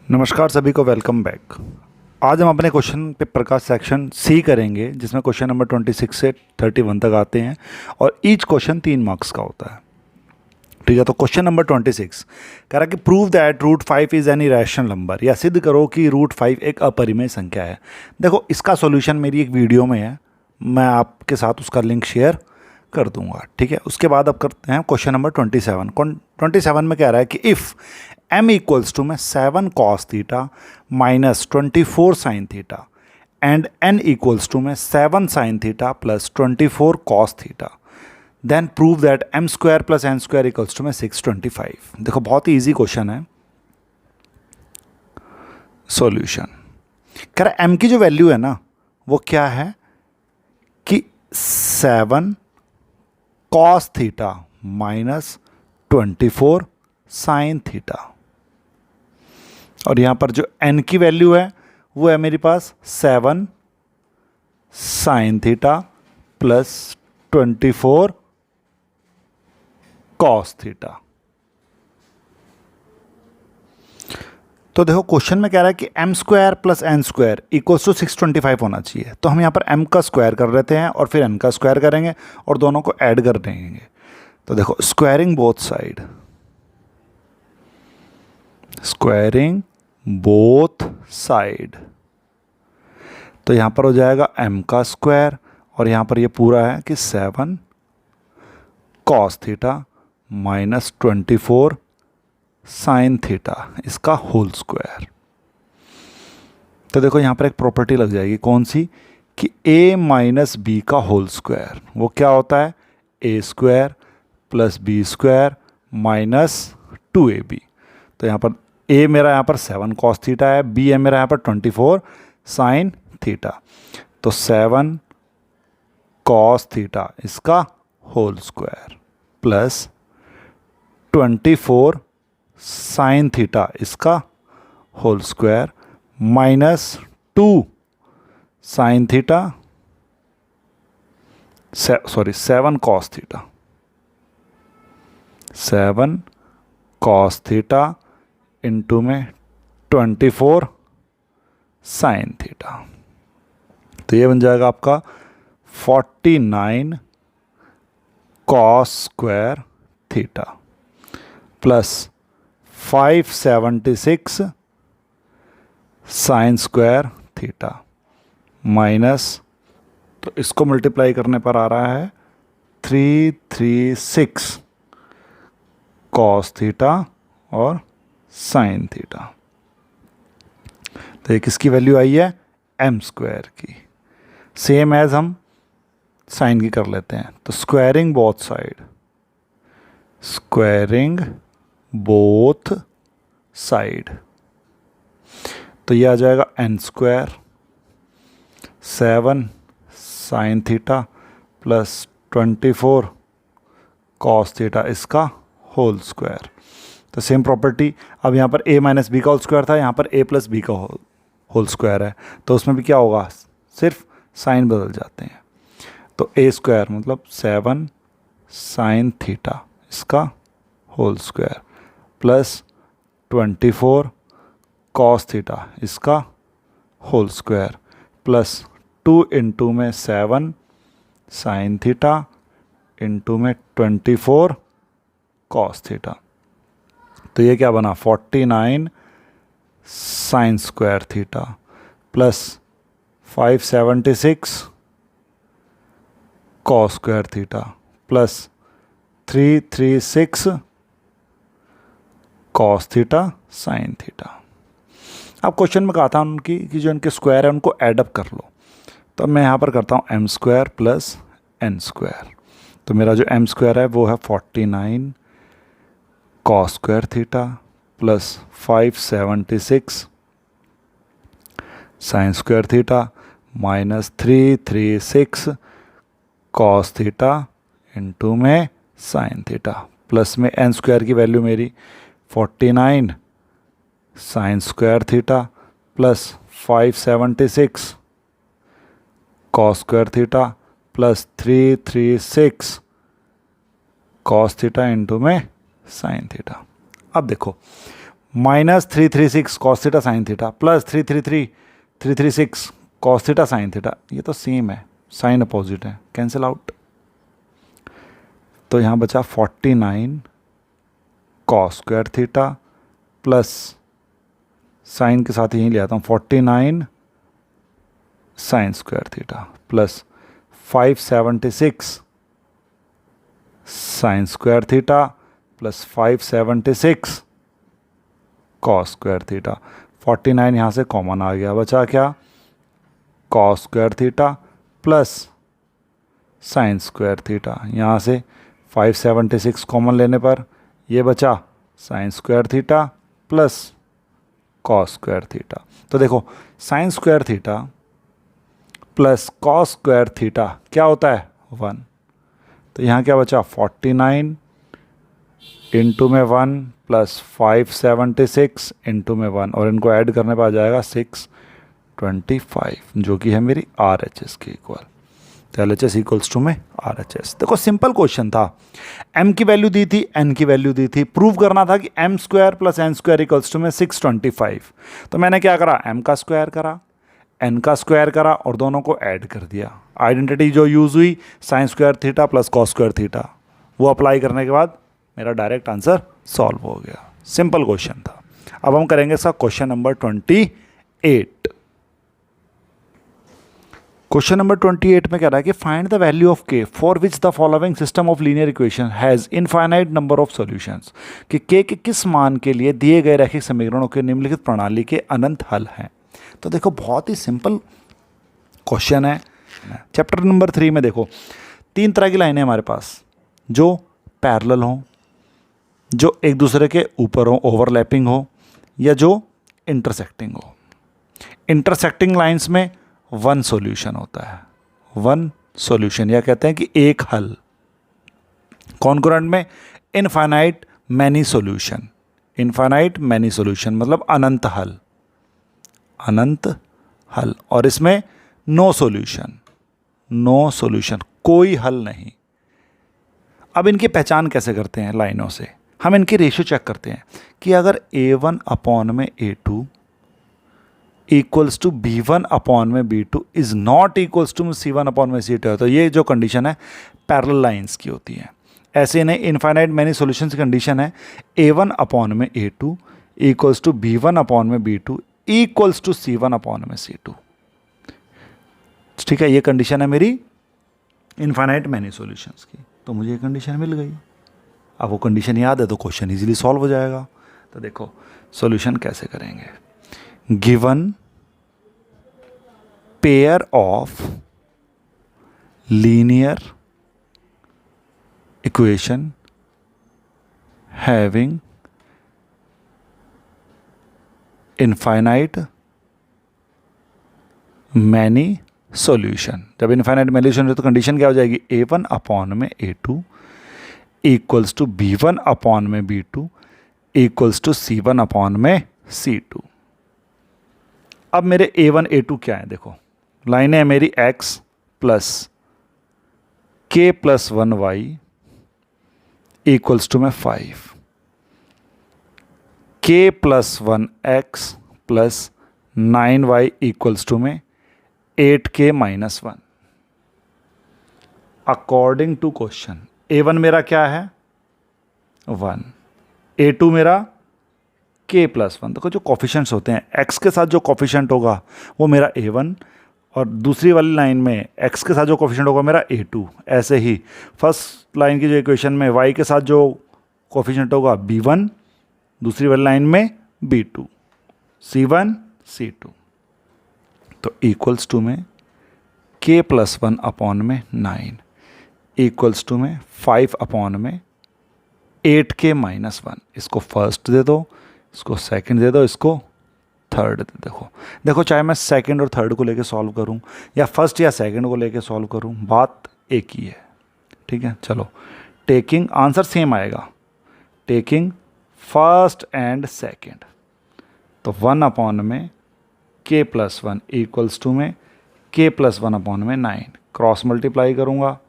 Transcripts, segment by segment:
नमस्कार सभी को, वेलकम बैक। आज हम अपने क्वेश्चन पेपर का सेक्शन सी करेंगे, जिसमें क्वेश्चन नंबर 26 से 31 तक आते हैं और ईच क्वेश्चन 3 मार्क्स का होता है। ठीक है, तो क्वेश्चन नंबर 26 कह रहा है कि prove that root 5 is an irrational number, या सिद्ध करो कि रूट 5 एक अपरिमेय संख्या है। देखो, इसका सॉल्यूशन मेरी एक वीडियो में है, मैं आपके साथ उसका लिंक शेयर कर दूंगा। ठीक है, उसके बाद अब करते हैं क्वेश्चन नंबर 27। 27 में कह रहा है कि इफ़ m इक्वल्स टू में 7 cos theta minus 24 sine theta and n equals to में 7 sine theta plus 24 cos theta, then prove that m square plus n square equals to में 625। देखो, बहुत ही ईजी क्वेश्चन है। सॉल्यूशन कह रहा है m की जो वैल्यू है ना, वो क्या है कि 7 cos theta minus 24 sine theta, और यहाँ पर जो n की वैल्यू है वो है मेरे पास 7 sine theta plus 24 cos theta. तो देखो, क्वेश्चन में कह रहा है कि m square plus n square equals to 625 होना चाहिए। तो हम यहाँ पर m का स्क्वायर कर लेते हैं और फिर n का स्क्वायर करेंगे और दोनों को ऐड कर देंगे। तो देखो, squaring both side, squaring both side, तो यहाँ पर हो जाएगा m का स्क्वायर और यहाँ पर ये पूरा है कि 7 cos theta minus 24 sine theta, इसका होल स्क्वायर। तो देखो, यहाँ पर एक प्रॉपर्टी लग जाएगी, कौन सी, कि a माइनस बी का होल स्क्वायर वो क्या होता है, a square plus B square minus 2ab। तो यहाँ पर a मेरा यहाँ पर 7 cos थीटा है, b है मेरा यहाँ पर 24 साइन थीटा, तो 7 cos थीटा इसका whole square plus 24 sine theta इसका whole square minus 2 sine theta, 7 cos theta, 7 cos theta into में 24 साइन थीटा। तो ये बन जाएगा आपका 49 cos square theta plus 576 sine square theta minus, तो इसको मल्टीप्लाई करने पर आ रहा है 336 cos थीटा और साइन थीटा। तो ये किसकी वैल्यू आई है, m स्क्वायर की। सेम एज हम साइन की कर लेते हैं, तो squaring both side, squaring both side, तो ये आ जाएगा n square 7 sine theta plus 24 cos theta इसका होल स्क्वायर। तो सेम प्रॉपर्टी, अब यहाँ पर a माइनस बी का होल स्क्वायर था, यहाँ पर a प्लस बी का होल स्क्वायर है, तो उसमें भी क्या होगा, सिर्फ साइन बदल जाते हैं। तो a स्क्वायर मतलब 7 साइन थीटा इसका whole square plus 24 cos theta इसका होल स्क्वायर प्लस 2 इंटू में 7 साइन थीटा इंटू में 24 cos थीटा। तो ये क्या बना, 49 sine square theta plus 576 cos square theta plus 336 cos theta sine theta. अब क्वेश्चन में कहा था उनकी कि जो इनके स्क्वायर है उनको ऐडअप कर लो, तो मैं यहाँ पर करता हूँ m square plus n square. तो मेरा जो m स्क्वायर है वो है 49 cos square theta plus 576 sine square theta minus 336 cos theta into में साइन थीटा, प्लस में n स्क्वायर की वैल्यू मेरी 49 sine square theta plus 576 cos square theta plus 336 cos theta into में साइन थीटा। अब देखो, minus 336 cos theta sine theta plus 336 cos theta sine theta, ये तो same है, साइन अपोजिट है, कैंसिल आउट। तो यहाँ बचा 49 cos square theta plus sign के साथ यहीं ले आता हूँ 49 sine square theta plus 576 sine square theta plus 576 cos square theta. 49 यहाँ से कॉमन आ गया, बचा क्या, cos square theta plus sine square theta. यहाँ से 576 कॉमन लेने पर ये बचा sine square theta plus cos square theta. तो देखो sine square theta plus cos square theta क्या होता है 1। तो यहाँ क्या बचा 49 इंटू में 1 प्लस 576 इंटू में 1 और इनको ऐड करने पर आ जाएगा 625 जो कि है मेरी RHS के इक्वल। तो LHS इक्वल्स टू में RHS। देखो सिंपल क्वेश्चन था, m की वैल्यू दी थी, n की वैल्यू दी थी, प्रूव करना था कि m square plus n square equals to में 625। तो मैंने क्या करा, m का स्क्वायर करा, n का स्क्वायर करा और दोनों को ऐड कर दिया। आइडेंटिटी जो यूज़ हुई sine square theta plus cos square theta, वो अप्लाई करने के बाद मेरा डायरेक्ट आंसर सॉल्व हो गया। सिंपल क्वेश्चन था। अब हम करेंगे इसका क्वेश्चन नंबर 28। क्वेश्चन नंबर 28 में कह रहा है कि find the value of k for which the following system of linear equation has infinite number of solutions, कि k के किस मान के लिए दिए गए रैखिक समीकरणों के निम्नलिखित प्रणाली के अनंत हल हैं। तो देखो बहुत ही सिंपल क्वेश्चन है। चैप्टर नंबर 3 में देखो 3 तरह की लाइनें हमारे पास, जो पैरेलल हों, जो एक दूसरे के ऊपर हो, ओवरलैपिंग हो, या जो इंटरसेक्टिंग हो। इंटरसेक्टिंग लाइंस में वन सॉल्यूशन होता है, वन सॉल्यूशन, या कहते हैं कि एक हल। कॉन्करेंट में infinite many solution, infinite many solution मतलब अनंत हल, अनंत हल। और इसमें नो सॉल्यूशन, नो सॉल्यूशन, कोई हल नहीं। अब इनकी पहचान कैसे करते हैं लाइनों से, हम इनकी रेशियो चेक करते हैं कि अगर a1 अपॉन में a2 equals to b1 upon में b2 is not equals to c1 upon में c2 है, तो ये जो कंडीशन है पैरेलल लाइंस की होती है। ऐसे नहीं, इनफाइनाइट मैनी सॉल्यूशन की कंडीशन है a1 अपॉन में a2 equals to b1 upon में b2 equals to c1 upon में c2। ठीक है, ये कंडीशन है मेरी इनफाइनाइट मैनी सॉल्यूशंस की, तो मुझे ये कंडीशन मिल गई। अब वो कंडीशन याद है तो क्वेश्चन इजीली सॉल्व हो जाएगा। तो देखो सॉल्यूशन कैसे करेंगे, given pair of linear equation having infinite many solution. जब इनफाइनाइट मैनी सॉल्यूशन हो तो कंडीशन क्या हो जाएगी, a1 अपॉन में a2 equals to b1 upon में b2 equals to c1 upon में c2। अब मेरे a1 a2 क्या है, देखो लाइनें है मेरी x plus k plus 1y equals to में 5, k plus 1x plus 9y equals to में 8k minus 1। According to question a1 मेरा क्या है 1, a2 मेरा k प्लस 1। देखो जो कोफिशिएंट्स होते हैं x के साथ जो कोफिशिएंट होगा वो मेरा a1, और दूसरी वाली लाइन में x के साथ जो कोफिशिएंट होगा मेरा a2। ऐसे ही फर्स्ट लाइन की जो इक्वेशन में y के साथ जो कोफिशिएंट होगा b1, दूसरी वाली लाइन में b2, c1 c2। तो इक्वल्स टू में k प्लस 1 अपॉन में 9 इक्वल्स टू में 5 अपॉन में 8k माइनस 1। इसको फर्स्ट दे दो, इसको सेकंड दे दो, इसको थर्ड दे दो। देखो चाहे मैं सेकंड और थर्ड को लेके सॉल्व करूं या फर्स्ट या सेकंड को लेके सॉल्व करूं, बात एक ही है। ठीक है, चलो टेकिंग आंसर सेम आएगा, टेकिंग फर्स्ट एंड सेकंड। तो 1 अपॉन में k प्लस 1 इक्वल्स टू में k प्लस 1 अपॉन में 9, क्रॉस मल्टीप्लाई करूँगा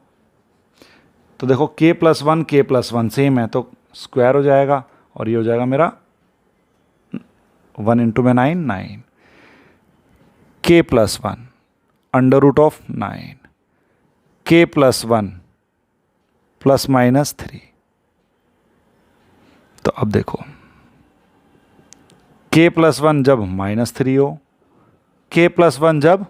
तो देखो k प्लस 1 सेम है तो स्क्वायर हो जाएगा, और ये हो जाएगा मेरा 1 इंटू में 9, 9, k plus 1 under root of 9, k plus 1 plus minus 3। तो अब देखो k प्लस 1 जब -3 हो, k प्लस 1 जब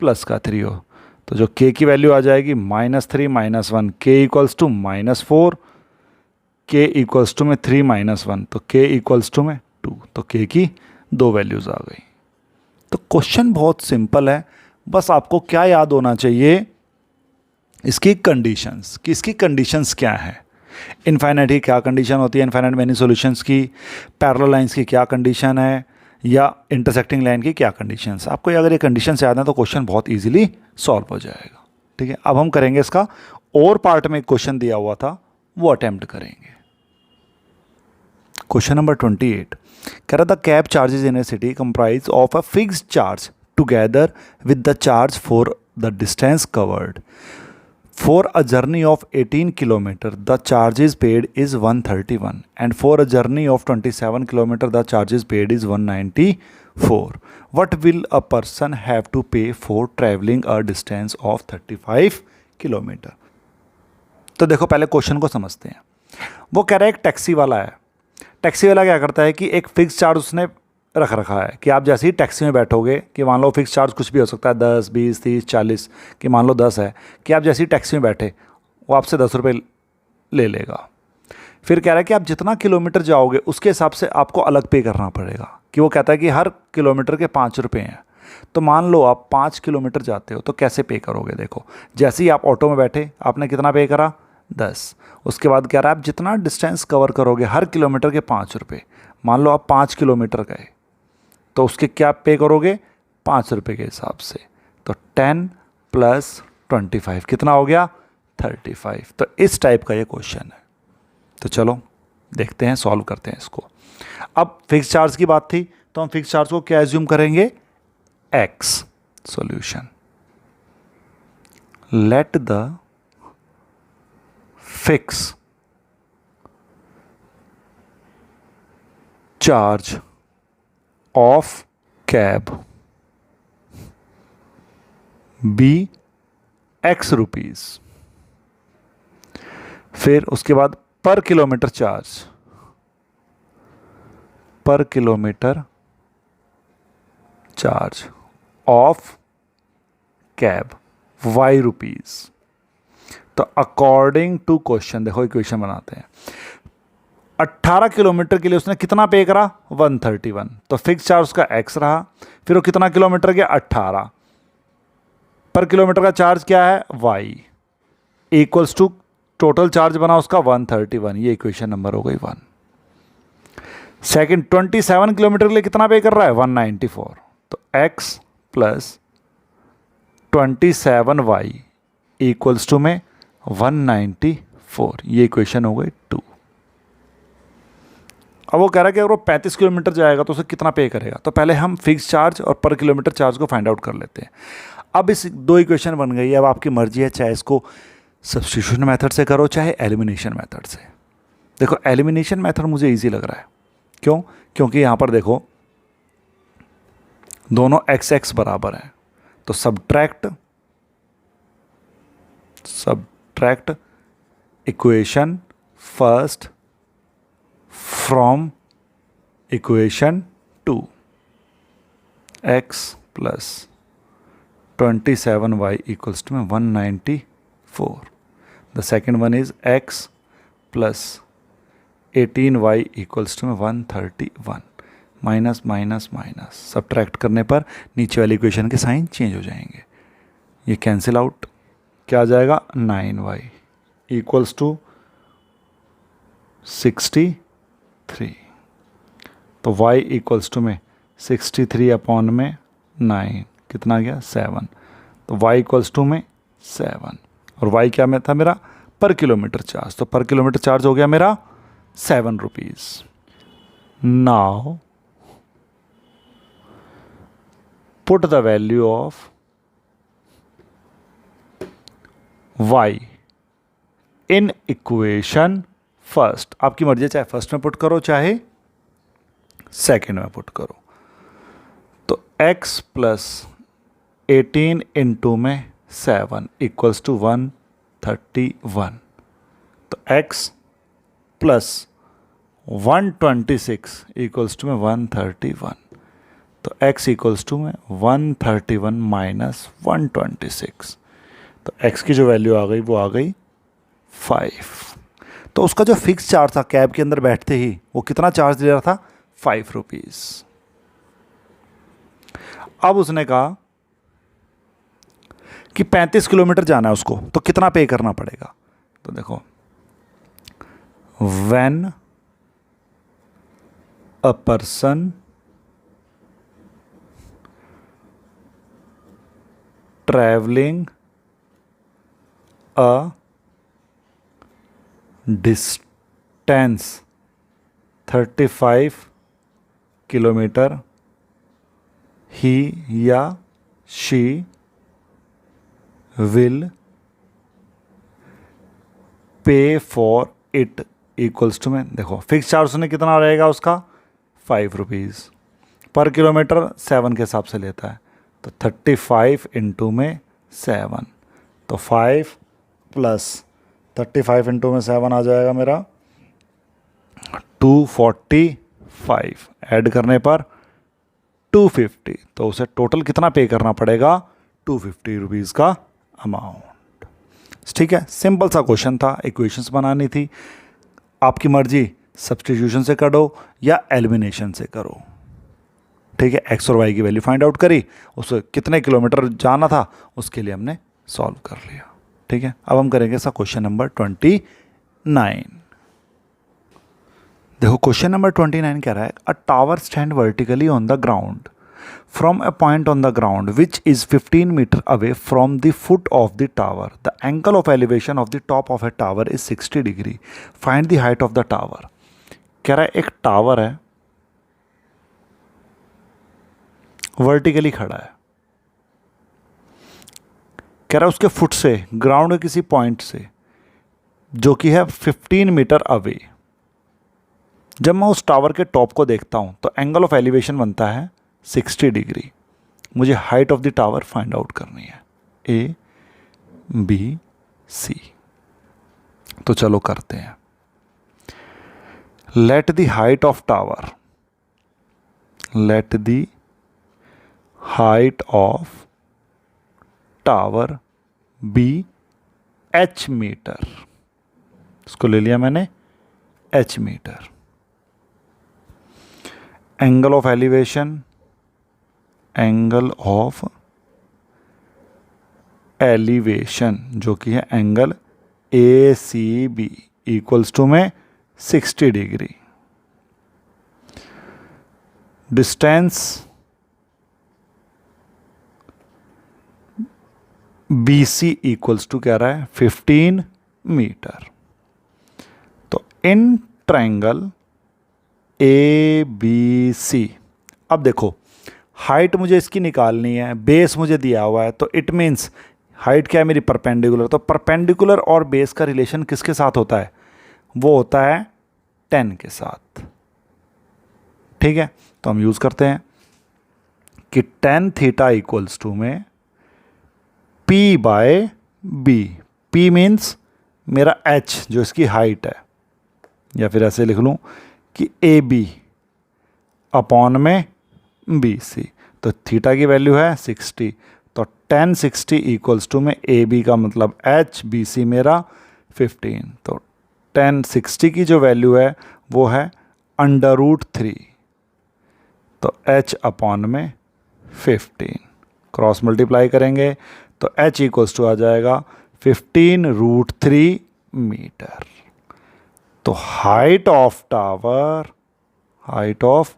प्लस का 3 हो, तो जो k की वैल्यू आ जाएगी -3 -1, k equals to -4, k equals to में 3 -1, तो k इक्वल्स टू में 2, तो k की 2 वैल्यूज़ आ गई। तो क्वेश्चन बहुत सिंपल है, बस आपको क्या याद होना चाहिए, इसकी कंडीशंस, कि इसकी कंडीशंस क्या है। इनफाइनाइट की क्या कंडीशन होती है, इनफाइनाइट मैनी सॉल्यूशंस की, पैरेलल लाइंस की क्या कंडीशन है, या इंटरसेक्टिंग लाइन की क्या कंडीशन है। आपको अगर ये कंडीशन याद है तो क्वेश्चन बहुत इजीली सॉल्व हो जाएगा। ठीक है, अब हम करेंगे इसका और पार्ट में एक क्वेश्चन दिया हुआ था, वो अटेम्प्ट करेंगे। क्वेश्चन नंबर 28 कह रहा था cab charges in A city comprise of a fixed charge together with the charge for the distance covered. For a journey of 18 km, the charges paid is 131, and for a journey of 27 km, the charges paid is 194. What will a person have to pay for traveling a distance of 35 km? तो देखो पहले question को समझते हैं। वो कह रहा है एक टैक्सी वाला है। टैक्सी वाला क्या करता है कि एक फिक्स चार्ज उसने रख रखा है कि आप जैसे ही टैक्सी में बैठोगे, कि मान लो फिक्स चार्ज कुछ भी हो सकता है 10, 20, 30, 40, कि मान लो 10 है, कि आप जैसे ही टैक्सी में बैठे वो आपसे 10 रुपये ले लेगा। फिर कह रहा है कि आप जितना किलोमीटर जाओगे उसके हिसाब से आपको अलग पे करना पड़ेगा, कि वो कहता है कि हर किलोमीटर के 5 रुपये हैं। तो मान लो आप 5 किलोमीटर जाते हो तो कैसे पे करोगे। देखो जैसे ही आप ऑटो में बैठे आपने कितना पे करा, 10। उसके बाद कह रहा है आप जितना डिस्टेंस कवर करोगे हर किलोमीटर के 5 रुपये। मान लो आप 5 किलोमीटर गए तो उसके क्या पे करोगे, 5 रुपये के हिसाब से। तो 10 + 25 कितना हो गया, 35। तो इस टाइप का ये क्वेश्चन है। तो चलो देखते हैं, सॉल्व करते हैं इसको। अब फिक्स चार्ज की बात थी तो हम फिक्स चार्ज को क्या एज्यूम करेंगे, x। Solution, let the fix charge of cab be x rupees. फिर उसके बाद पर kilometre charge of cab y rupees. तो अकॉर्डिंग टू क्वेश्चन, देखो इक्वेशन बनाते हैं। 18 किलोमीटर के लिए उसने कितना पे करा, 131। तो फिक्स चार्ज उसका x रहा। फिर वो कितना किलोमीटर गया, 18। पर किलोमीटर का चार्ज क्या है, y equals to total charge बना उसका 131। ये इक्वेशन नंबर हो गई 1। सेकंड, 27 किलोमीटर के लिए कितना पे कर रहा है, 194। तो x + 27y इक्वल्स टू में 194। ये इक्वेशन हो गई 2। अब वो कह रहा है कि अगर वो 35 किलोमीटर जाएगा तो उसे कितना पे करेगा। तो पहले हम फिक्स चार्ज और पर किलोमीटर चार्ज को फाइंड आउट कर लेते हैं। अब इस 2 इक्वेशन बन गई है। अब आपकी मर्जी है, चाहे इसको सब्स्टिट्यूशन मेथड से करो चाहे एलिमिनेशन मेथड से। देखो एलिमिनेशन मेथड मुझे इजी लग रहा है। क्यों, क्योंकि यहाँ पर देखो दोनों x बराबर है। तो subtract equation first from equation 2, x + 27y equals to में 194। The second one is x + 18y equals to में 131। माइनस माइनस माइनस सब्ट्रैक्ट करने पर नीचे वाली इक्वेशन के साइन चेंज हो जाएंगे। ये कैंसिल आउट, क्या आ जाएगा, 9y इक्वल्स टू 63। तो y इक्वल्स टू में 63/9 कितना गया, 7। तो y इक्वल्स टू में 7। और y क्या में था मेरा, पर किलोमीटर चार्ज। तो पर किलोमीटर चार्ज हो गया मेरा 7 rupees. Now put the value of y in equation first. आपकी मर्जी है, चाहे फर्स्ट में पुट करो चाहे सेकेंड में पुट करो। तो x प्लस 18 इंटू में 7 इक्वल्स टू 131। तो x प्लस 126 इक्वल्स टू में 131। तो x इक्वल्स टू में 131 माइनस 126। तो x की जो वैल्यू आ गई वो आ गई 5। तो उसका जो फिक्स चार्ज था कैब के अंदर बैठते ही, वो कितना चार्ज ले रहा था? 5 रुपीज़। अब उसने कहा कि 35 किलोमीटर जाना है उसको, तो कितना पे करना पड़ेगा? तो देखो, when a person travelling a distance 35 kilometre, he या she will pay for it equals to में, देखो फिक्स चार्ज उसने कितना रहेगा उसका? 5 रुपीज़ पर किलोमीटर 7 के हिसाब से लेता है। तो 35 इंटू में 7, तो 5 प्लस 35 इंटू में 7 आ जाएगा मेरा 245, ऐड करने पर 250। तो उसे टोटल कितना पे करना पड़ेगा? 250 रुपीज़ का अमाउंट। ठीक है, सिंपल सा क्वेश्चन था, इक्वेशंस बनानी थी। आपकी मर्जी, सब्स्टिट्यूशन से करो या एलिमिनेशन से करो। ठीक है, एक्स और वाई की वैल्यू फाइंड आउट करी, उसे कितने किलोमीटर जाना था उसके लिए हमने सॉल्व कर लिया। ठीक है, अब हम करेंगे सा क्वेश्चन नंबर 29। देखो क्वेश्चन नंबर 29 कह रहा है, अ tower stand vertically on the ground from a point on the ground which is 15 meter away from the foot of the tower. The angle of elevation of the top of a tower is 60 degree. Find the height of the tower. कह रहा है एक tower है, vertically खड़ा है, कह रहा है उसके फुट से, ग्राउंड के किसी पॉइंट से, जो कि है 15 मीटर अवे। जब मैं उस टावर के टॉप को देखता हूं तो एंगल ऑफ एलिवेशन बनता है 60 डिग्री। मुझे height of the tower find out करनी है, ए बी सी। तो चलो करते हैं। Let the height of tower, let the height of tower be h metre. इसको ले लिया मैंने h metre. Angle of elevation, angle of elevation जो कि है एंगल ACB इक्वल्स टू में 60 degree. Distance BC equals to कह रहा है 15 मीटर। तो इन ट्रायंगल ABC, अब देखो हाइट मुझे इसकी निकालनी है, बेस मुझे दिया हुआ है, तो इट मीन्स हाइट क्या है मेरी? परपेंडिकुलर। तो परपेंडिकुलर और बेस का रिलेशन किसके साथ होता है? वो होता है 10 के साथ। ठीक है, तो हम यूज़ करते हैं कि tan थीटा इक्वल्स टू में P by B। P means मेरा H जो इसकी हाइट है, या फिर ऐसे लिख लूँ कि AB अपॉन में BC। तो थीटा की वैल्यू है 60, तो tan 60 इक्वल्स टू में AB का मतलब H, BC मेरा 15। तो tan 60 की जो वैल्यू है वो है √3, तो H अपॉन में 15। क्रॉस मल्टीप्लाई करेंगे तो H इक्वल्स टू आ जाएगा 15√3 मीटर। तो height of tower, height of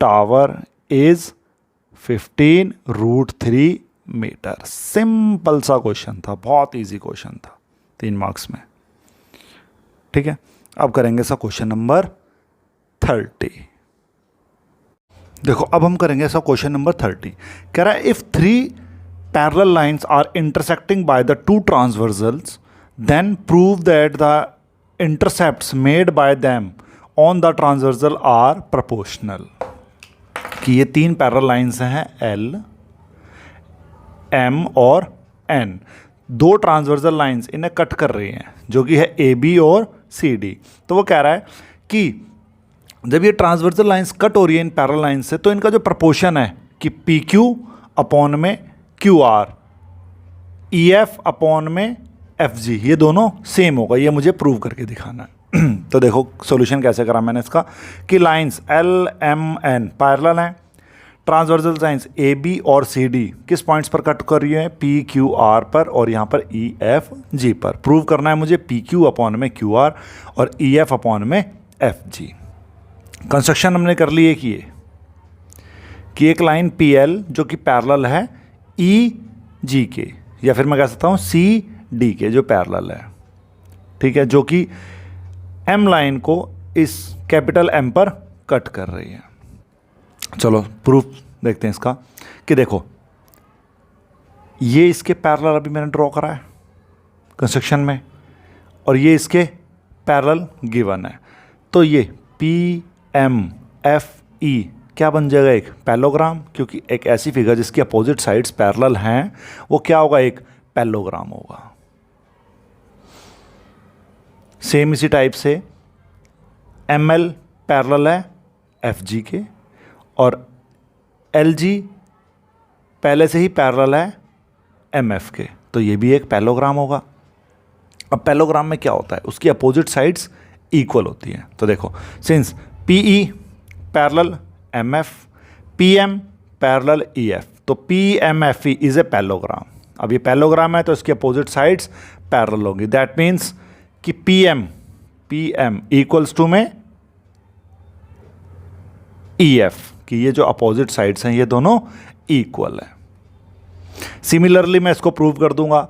tower is 15√3 metre. Simple सा क्वेश्चन था, बहुत इजी क्वेश्चन था, 3 मार्क्स में। ठीक है, अब करेंगे सा क्वेश्चन नंबर 30। देखो अब हम करेंगे ऐसा क्वेश्चन नंबर 30। कह रहा है if 3 parallel lines are intersecting by the 2 transversals, then prove that the intercepts made by them on the transversal are proportional, कि ये तीन पैरेलल लाइंस हैं एल, एम और एन, दो ट्रांसवर्सल लाइंस इन्हें कट कर रही हैं जो कि है ए बी और सी डी। तो वो कह रहा है कि जब ये ट्रांसवर्सल लाइंस कट हो रही है इन पैरेलल लाइंस से, तो इनका जो प्रपोर्शन है कि पी क्यू अपॉन में Q are, E F upon में एफ जी, ये दोनों सेम होगा, ये मुझे प्रूव करके दिखाना है। तो देखो सॉल्यूशन कैसे करा मैंने इसका, कि lines L M N parallel हैं, ट्रांसवर्सल लाइंस ए बी और सी डी किस पॉइंट्स पर कट कर रही है, पी क्यू आर पर और यहाँ पर ई एफ जी पर। प्रूव करना है मुझे पी क्यू अपॉन में क्यू आर और ई एफ अपॉन में एफ जी। कंस्ट्रक्शन हमने कर ली है कि एक लाइन पी एल जो कि पैरेलल है ई जी के, या फिर मैं कह सकता हूँ सी डी के जो पैरेलल है, ठीक है, जो कि एम लाइन को इस कैपिटल एम पर कट कर रही है। चलो प्रूफ देखते हैं इसका, कि देखो ये इसके पैरेलल अभी मैंने ड्रॉ करा है कंस्ट्रक्शन में, और ये इसके पैरेलल गिवन है। तो ये पी एम एफ ई क्या बन जाएगा, एक पैरेललोग्राम, क्योंकि एक ऐसी फिगर जिसकी अपोजिट साइड्स पैरेलल हैं वो क्या होगा, एक पैरेललोग्राम होगा। सेम इसी टाइप से एम एल पैरेलल है एफ जी के, और एल जी पहले से ही पैरेलल है एम एफ के, तो ये भी एक पैरेललोग्राम होगा। अब पैरेललोग्राम में क्या होता है, उसकी अपोजिट साइड्स इक्वल होती हैं। तो देखो since P E parallel M F, P M parallel E F, तो P M F E is a parallelogram. अब ये पैरेललोग्राम है तो इसकी अपोजिट साइड्स पैरेलल होंगी। दैट मीन्स कि पी एम इक्वल्स टू में ई एफ, कि ये जो अपोजिट साइड्स हैं ये दोनों इक्वल है। सिमिलरली मैं इसको प्रूव कर दूंगा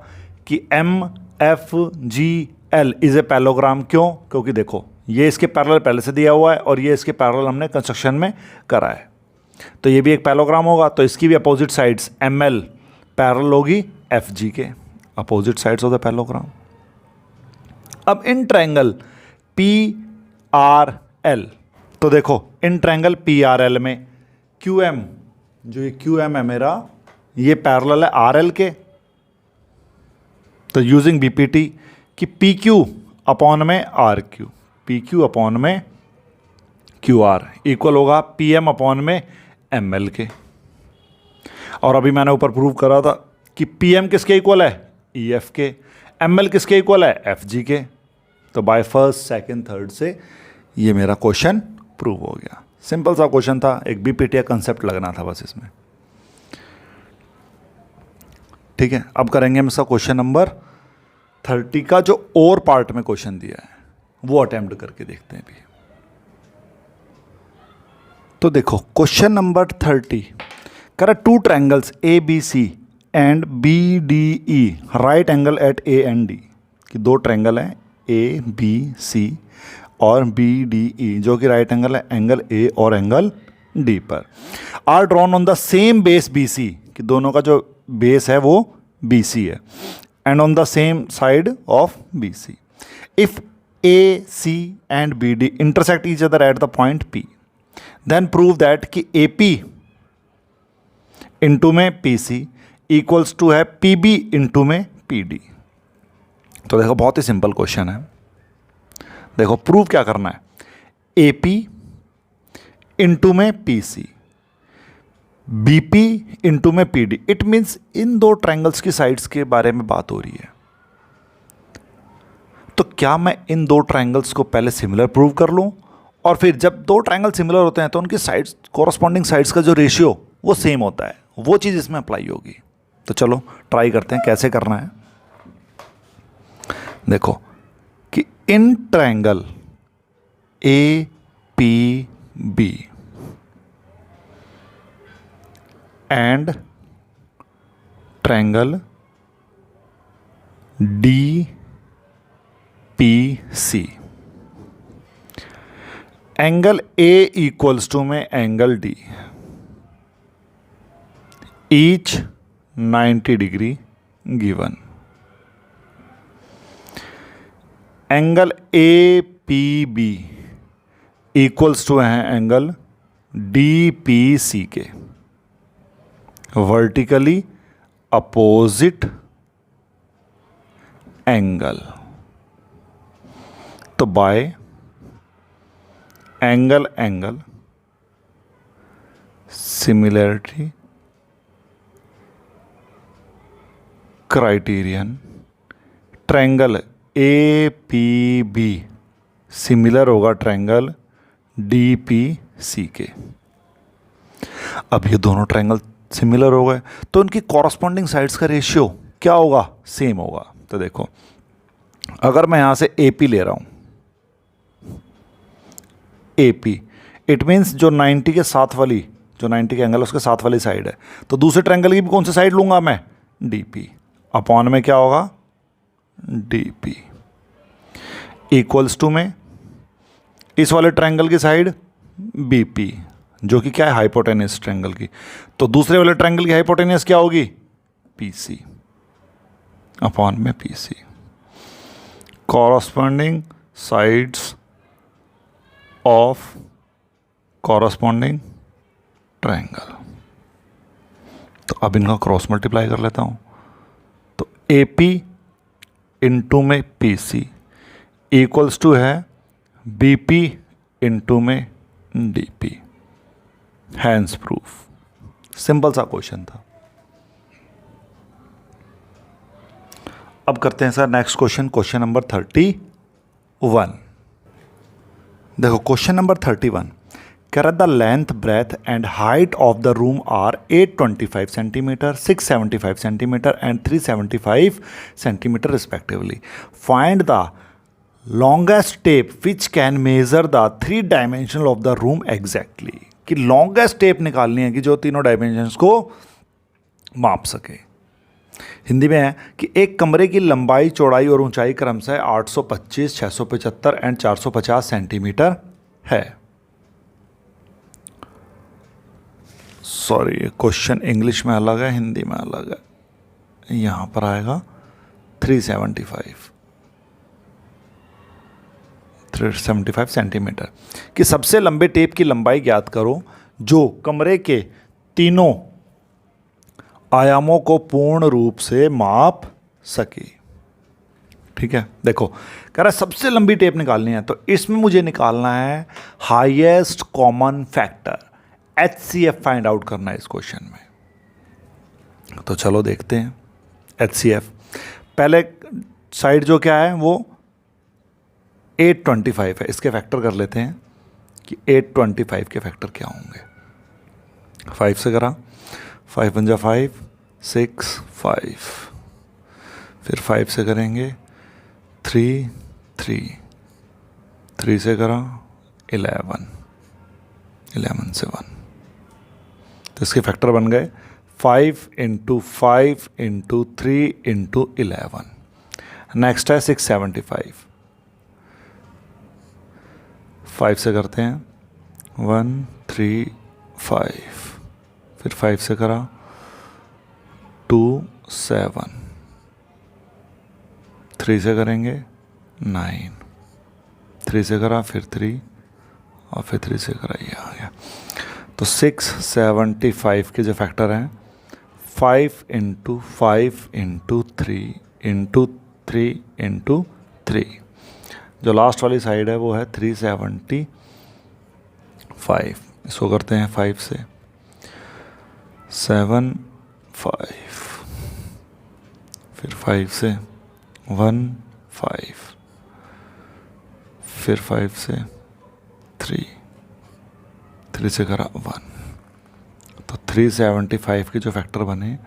कि M F G L is a parallelogram. क्यों? क्योंकि देखो ये इसके पैरेलल पहले से दिया हुआ है और ये इसके पैरेलल हमने कंस्ट्रक्शन में करा है, तो ये भी एक पैरेललोग्राम होगा। तो इसकी भी opposite sides M L parallel होगी एफ जी के, opposite sides of the parallelogram. अब in triangle P R L, तो देखो इन ट्रायंगल पी आर एल में क्यू एम, जो ये क्यू एम है मेरा, ये पैरेलल है आर एल के। तो यूजिंग बी पी टी कि पी क्यू अपॉन में R Q, P Q upon में क्यू आर इक्वल होगा पी एम अपॉन में एम एल के। और अभी मैंने ऊपर प्रूव करा था कि पी एम किसके इक्वल है, ई एफ के, एम एल किसके इक्वल है, एफ जी के। तो बाय फर्स्ट सेकंड थर्ड से ये मेरा क्वेश्चन प्रूव हो गया। सिंपल सा क्वेश्चन था, एक बीपीटी कंसेप्ट लगना था बस इसमें। ठीक है, अब करेंगे हम इसका क्वेश्चन नंबर 30 का जो और पार्ट में क्वेश्चन दिया है वो अटेम्प्ट करके देखते हैं अभी। तो देखो क्वेश्चन नंबर 30 करा, two triangles A B C and B D E right angle at A and D, कि दो ट्रायंगल हैं ए बी सी और बी डी ई जो कि राइट एंगल है एंगल ए और एंगल डी पर, are drawn on the same base B C, कि दोनों का जो बेस है वो बी सी है, and on the same side of B C. If A C and B D intersect each other at the point P, then prove that कि A P into में P C equals to है P B into में P D. तो देखो बहुत ही simple question है। देखो prove क्या करना है, ए पी इंटू में P C, B P into में पी डी। इट मीन्स इन दो ट्रायंगल्स की साइड्स के बारे में बात हो रही है। तो क्या मैं इन दो ट्रायंगल्स को पहले सिमिलर प्रूव कर लूं, और फिर जब दो ट्रायंगल सिमिलर होते हैं तो उनकी साइड्स, कोरस्पॉन्डिंग साइड्स का जो रेशियो वो सेम होता है, वो चीज़ इसमें अप्लाई होगी। तो चलो ट्राई करते हैं कैसे करना है। देखो कि in triangle A P B and triangle D P C, angle A equals to में angle D, each 90 degree given. Angle A P B equals to है एंगल DPC के, वर्टिकली अपोजिट एंगल। तो by angle similarity criterion triangle APB similar होगा triangle DPC के। अब ये दोनों triangle similar हो गए तो उनकी कॉरस्पॉन्डिंग साइड्स का रेशियो क्या होगा, सेम होगा। तो देखो अगर मैं यहां से AP ले रहा हूं, AP इट मीन्स जो 90 के साथ वाली, जो 90 के एंगल है उसके साथ वाली साइड है, तो दूसरे ट्रायंगल की भी कौन सी साइड लूंगा मैं, DP अपॉन में क्या होगा DP इक्वल्स टू में इस वाले ट्रायंगल की साइड BP जो कि क्या है हाइपोटेनियस ट्रायंगल की, तो दूसरे वाले ट्रायंगल की हाइपोटेनियस क्या होगी PC अपॉन में PC। Corresponding sides of corresponding triangle. तो अब इनका क्रॉस मल्टीप्लाई कर लेता हूं, तो AP इंटू में PC इक्वल्स टू है BP इंटू में DP। Hence proof. सिंपल सा क्वेश्चन था। अब करते हैं sir next question, question number 31। देखो क्वेश्चन नंबर 31 कह रहा the length breadth and height of the room are 825 centimetre, 675 centimetre and 375 centimetre respectively. Find the longest tape which can measure the 3 dimension of the room exactly. कि longest tape निकालनी है कि जो तीनों डायमेंशंस को माप सके। हिंदी में है कि एक कमरे की लंबाई, चौड़ाई और ऊंचाई क्रमशः 825, 675 एंड 450 सेंटीमीटर है। सॉरी क्वेश्चन इंग्लिश में अलग है, हिंदी में अलग है। यहां पर आएगा 375 सेंटीमीटर कि सबसे लंबे टेप की लंबाई ज्ञात करो जो कमरे के तीनों आयामों को पूर्ण रूप से माप सके। ठीक है, देखो कह रहा है सबसे लंबी टेप निकालनी है, तो इसमें मुझे निकालना है highest common factor, HCF find out करना है इस क्वेश्चन में। तो चलो देखते हैं HCF। पहले साइड जो क्या है वो 825 है, इसके फैक्टर कर लेते हैं कि 825 के फैक्टर क्या होंगे। 5 से करा, 5 × 5 6 5, फिर 5 से करेंगे 3 3, 3 से करा 11, 11 से 1, तो इसके फैक्टर बन गए 5 × 5 × 3 × 11। नेक्स्ट है 675, 5 से करते हैं 1 3 5, फिर 5 से करा 2 7, 3 से करेंगे 9, 3 से करा फिर 3 और फिर 3 से करा, ये आ गया। तो 675 के जो फैक्टर हैं 5 × 5 × 3 × 3 × 3, जो लास्ट वाली साइड है वो है 375। इसको करते हैं 5 से 7 5, फिर 5 से 1 5, फिर 5 से 3, 3 से करा 1, तो 375 के जो फैक्टर बने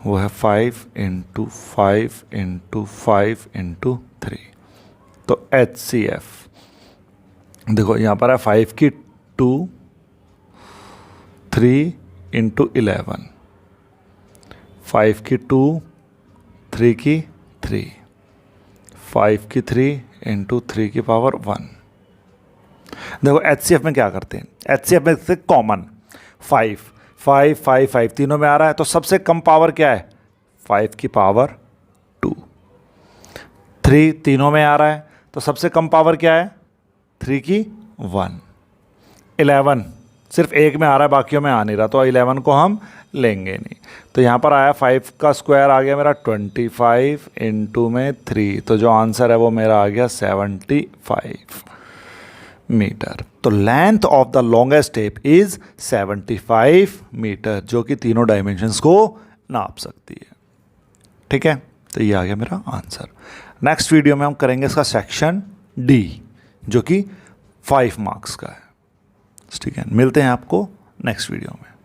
वो है 5 × 5 × 5 × 3। तो HCF देखो यहाँ पर है 5 की 2, 3 × 11, 5 की 2, 3 की 3, 5 की 3 × 3 की पावर 1। देखो HCF में क्या करते हैं, HCF में से कॉमन 5 5 5 5 तीनों में आ रहा है, तो सबसे कम पावर क्या है 5 की पावर 2। 3 तीनों में आ रहा है, तो सबसे कम पावर क्या है 3 की 1। 11 सिर्फ एक में आ रहा है, बाकियों में आ नहीं रहा, तो 11 को हम लेंगे नहीं। तो यहाँ पर आया 5 का स्क्वायर आ गया मेरा 25 इंटू में 3, तो जो आंसर है वो मेरा आ गया 75 मीटर। तो length of the longest tape is 75 metre, जो कि तीनों डायमेंशंस को नाप सकती है। ठीक है, तो ये आ गया मेरा आंसर। नेक्स्ट वीडियो में हम करेंगे इसका सेक्शन डी, जो कि 5 मार्क्स का है। ठीक है, मिलते हैं आपको नेक्स्ट वीडियो में।